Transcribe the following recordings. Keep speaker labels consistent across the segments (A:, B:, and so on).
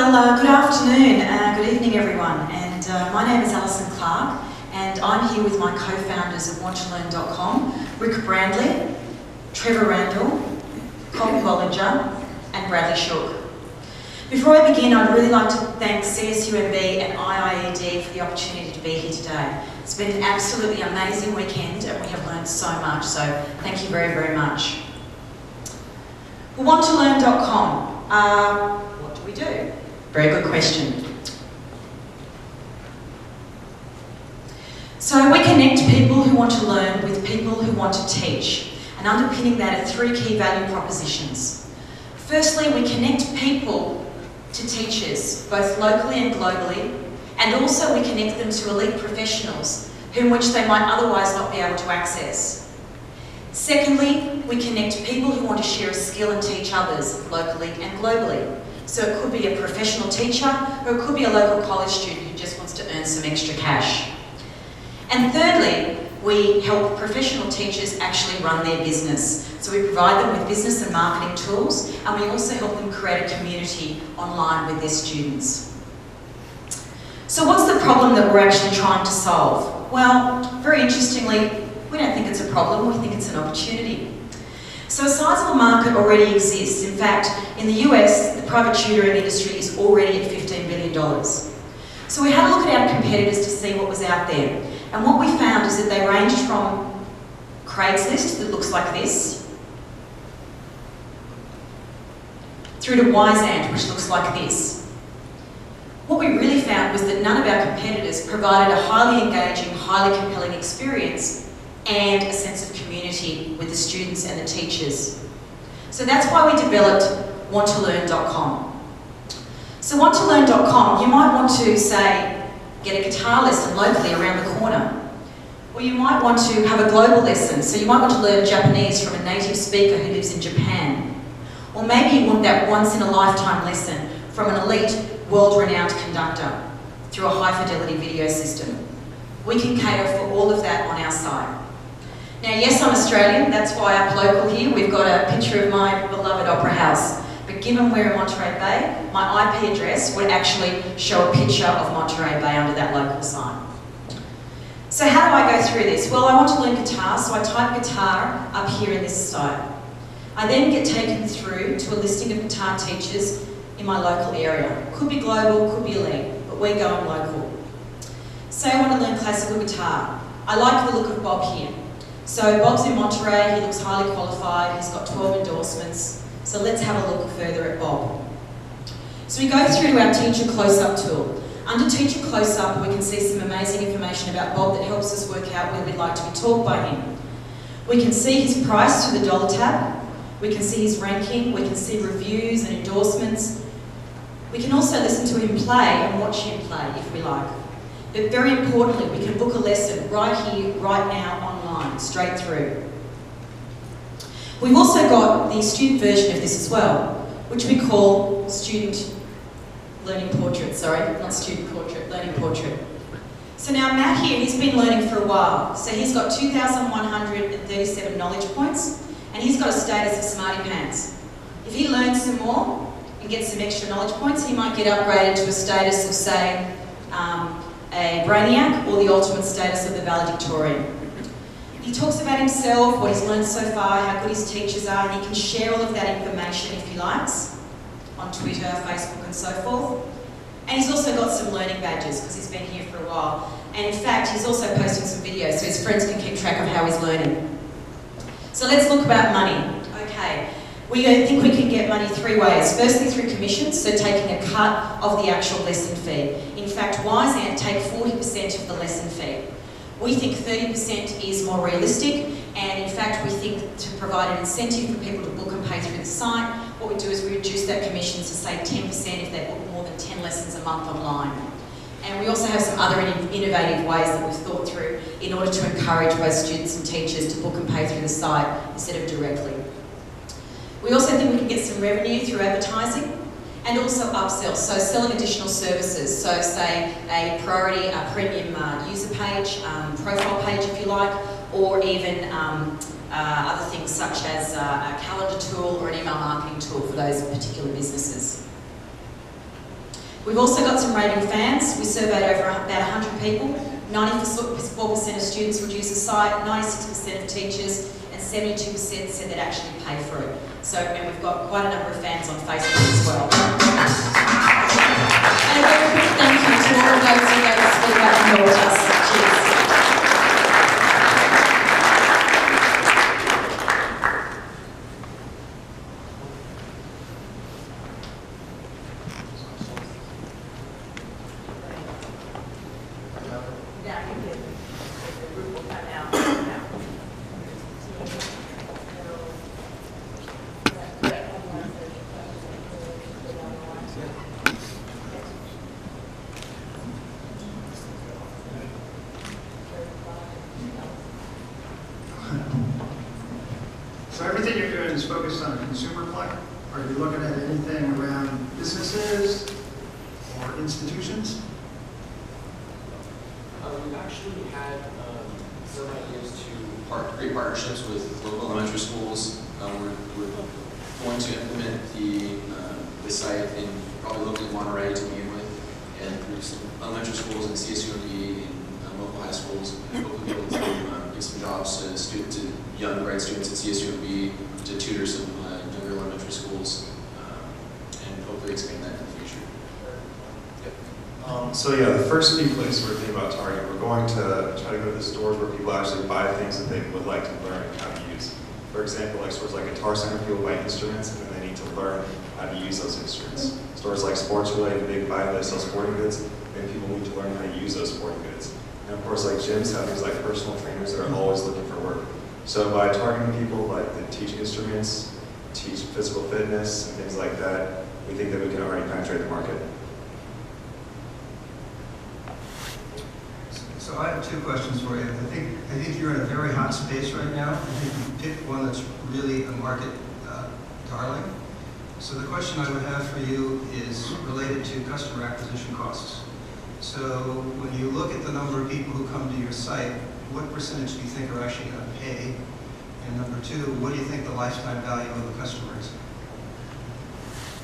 A: Good afternoon, good evening everyone, and my name is Alison Clark, and I'm here with my co-founders of wanttoloearn.com, Rick Brandley, Trevor Randall, Colin Bollinger, and Bradley Shook. Before I begin, I'd really like to thank CSUMB and Iied for the opportunity to be here today. It's been an absolutely amazing weekend and we have learned so much, so thank you very, very much. Well, wanttoloearn.com, what do we do? Very good question. So we connect people who want to learn with people who want to teach, and underpinning that are three key value propositions. Firstly, we connect people to teachers, both locally and globally, and also we connect them to elite professionals, which they might otherwise not be able to access. Secondly, we connect people who want to share a skill and teach others, locally and globally. So it could be a professional teacher, or it could be a local college student who just wants to earn some extra cash. And thirdly, we help professional teachers actually run their business. So we provide them with business and marketing tools, and we also help them create a community online with their students. So what's the problem that we're actually trying to solve? Well, very interestingly, we don't think it's a problem, we think it's an opportunity. So a sizable market already exists. In fact, in the US, the private tutoring industry is already at $15 billion. So we had a look at our competitors to see what was out there. And what we found is that they ranged from Craigslist, that looks like this, through to Ant, which looks like this. What we really found was that none of our competitors provided a highly engaging, highly compelling experience and a sense of community with the students and the teachers. So that's why we developed wanttoloearn.com. So wanttoloearn.com, you might want to say, get a guitar lesson locally around the corner. Or you might want to have a global lesson, so you might want to learn Japanese from a native speaker who lives in Japan. Or maybe you want that once-in-a-lifetime lesson from an elite, world-renowned conductor through a high-fidelity video system. We can cater for all of that on our site. Now, yes, I'm Australian, that's why I'm local here. We've got a picture of my beloved Opera House. But given we're in Monterey Bay, my IP address would actually show a picture of Monterey Bay under that local sign. So how do I go through this? Well, I want to learn guitar, so I type guitar up here in this site. I then get taken through to a listing of guitar teachers in my local area. Could be global, could be elite, but we're going local. Say I want to learn classical guitar. I like the look of Bob here. So Bob's in Monterey, he looks highly qualified, he's got 12 endorsements. So let's have a look further at Bob. So we go through to our Teacher Close-Up tool. Under Teacher Close-Up, we can see some amazing information about Bob that helps us work out whether we'd like to be taught by him. We can see his price through the dollar tab. We can see his ranking. We can see reviews and endorsements. We can also listen to him play and watch him play if we like. But very importantly, we can book a lesson right here, right now, online, straight through. We've also got the student version of this as well, which we call Student Learning Portrait, not Student Portrait, Learning Portrait. So now Matt here, he's been learning for a while. So he's got 2,137 knowledge points, and he's got a status of Smarty Pants. If he learns some more and gets some extra knowledge points, he might get upgraded to a status of, say, a Brainiac, or the ultimate status of the Valedictorian. He talks about himself, what he's learned so far, how good his teachers are, and he can share all of that information if he likes on Twitter, Facebook and so forth. And he's also got some learning badges because he's been here for a while. And in fact, he's also posting some videos so his friends can keep track of how he's learning. So let's look about money. Okay, we think we can get money three ways. Firstly, through commissions, so taking a cut of the actual lesson fee. In fact, Ant take 40% of the lesson fee. We think 30% is more realistic, and in fact we think to provide an incentive for people to book and pay through the site, what we do is we reduce that commission to say 10% if they book more than 10 lessons a month online. And we also have some other innovative ways that we've thought through in order to encourage both students and teachers to book and pay through the site instead of directly. We also think we can get some revenue through advertising and also upsell, so selling additional services. So say a priority, a premium user page, profile page if you like, or even other things such as a calendar tool or an email marketing tool for those particular businesses. We've also got some raving fans. We surveyed over about 100 people. 94% of students would use the site, 96% of teachers, and 72% said they'd actually pay for it. So, and we've got quite a number of fans on Facebook as well. And a very quick thank you to all of those who gave us feedback and helped us. Cheers.
B: So everything you're doing is focused on a consumer play? Are you looking at anything around businesses or institutions?
C: We've actually had some ideas to create partnerships with local elementary schools. We're going to implement the site in probably locally Monterey to begin with, and through some elementary schools and CSUMB and local high schools, and hopefully be able to give some jobs to young grad students at CSUMB, to tutor some younger elementary schools, and hopefully expand that in the future.
D: So yeah, the first few places we're thinking about targeting, we're going to try to go to the stores where people actually buy things that they would like to learn how to use. For example, like stores like Guitar Center, people buy instruments and then they need to learn how to use those instruments. Stores like Sports Related, Big Buy, they sell sporting goods, and people need to learn how to use those sporting goods. And of course, like gyms have things like personal trainers that are always looking for work. So by targeting people like that teach instruments, teach physical fitness, and things like that, we think that we can already penetrate the market.
B: So I have two questions for you. I think you're in a very hot space right now. I think you picked one that's really a market darling. So the question I would have for you is related to customer acquisition costs. So when you look at the number of people who come to your site, what percentage do you think are actually going to pay? And number two, what do you think the lifetime value of the customer is?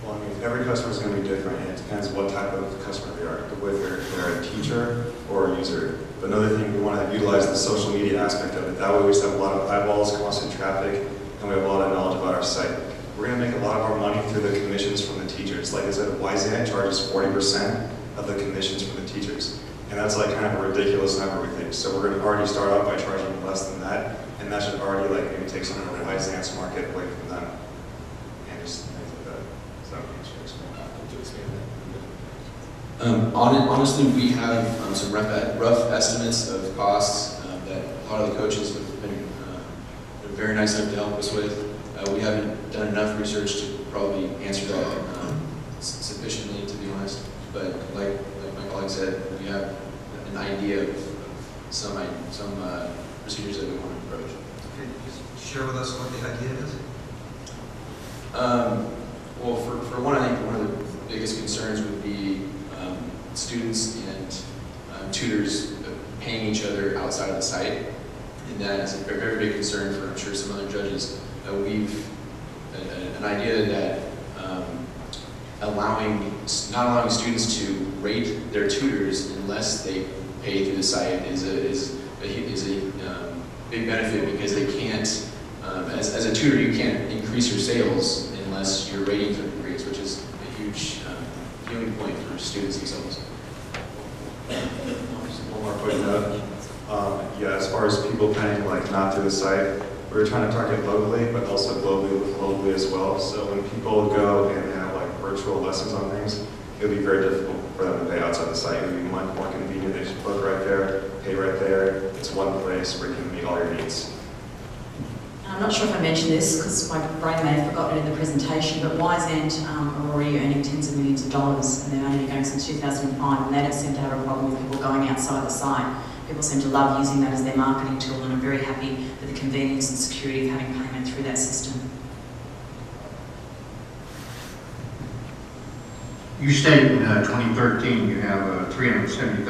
D: Well, I mean, every customer is going to be different, and it depends what type of customer they are, whether they're a teacher or a user. But another thing, we want to utilize the social media aspect of it. That way we just have a lot of eyeballs, constant traffic, and we have a lot of knowledge about our site. We're going to make a lot of our money through the commissions from the teachers. Like I said, YZN charges 40% of the commissions from the teachers. And that's like kind of a ridiculous number, we think. So we're going to already start out by charging less than that, and that should already like maybe take some of the YZN's market away from them. And just things like that. So
C: honestly, we have some rough estimates of costs that a lot of the coaches have been very nice enough to help us with. We haven't done enough research to probably answer that sufficiently, to be honest. But like my colleague said, we have an idea of some procedures that we want to approach.
B: Could you just share with us what the idea is?
C: Well, for one, I think one of the biggest concerns would be students and tutors paying each other outside of the site, and that is a very big concern for, I'm sure, some other judges. We've an idea that not allowing students to rate their tutors unless they pay through the site is a big benefit, because they can't, as a tutor, you can't increase your sales unless your ratings are increased, which is a huge healing point for students themselves.
D: one more quick note. Yeah, as far as people paying like not through the site, we're trying to target locally, but also globally as well. So when people go and have like virtual lessons on things, it'll be very difficult for them to pay outside the site. It'll be much more convenient. They just book right there, pay right there. It's one place where you can meet all your needs.
A: I'm not sure if I mentioned this because my brain may have forgotten it in the presentation, but YZN are already earning tens of millions of dollars, and they've only been going since 2005, and they don't seem to have a problem with people going outside the site. People seem to love using that as their marketing tool, and are very happy with the convenience and security of having payment through that system.
E: You stated in 2013 you have a $370,000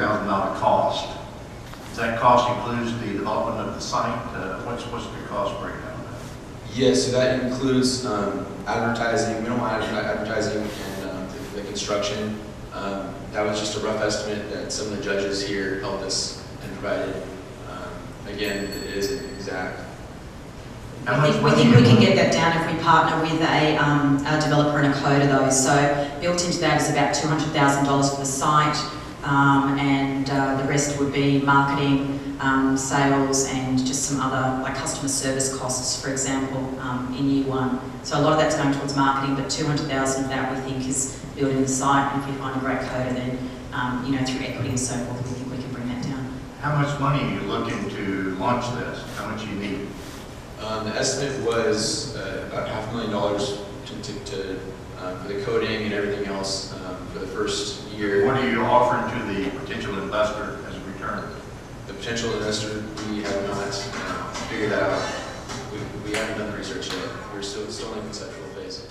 E: cost. Does that cost includes the development of the site? What's the cost breakdown?
C: Yes, so that includes advertising, minimal advertising, and the construction. That was just a rough estimate that some of the judges here helped us and provided. Again, it isn't exact.
A: We think we can get that down if we partner with a developer and a coder though. So built into that is about $200,000 for the site, and the rest would be marketing, sales, and just some other like customer service costs, for example, in year one. So a lot of that's going towards marketing, but $200,000 of that we think is building the site. And if we find a great coder, then through equity and so forth, we think we can bring that down.
E: How much money are you looking to launch this? How much you need?
C: The estimate was about $500,000 for the coding and everything else for the first year.
E: What are you offering to the potential investor as a return?
C: The potential investor, we have not figured that out. We haven't done the research yet. We're still in the conceptual phase.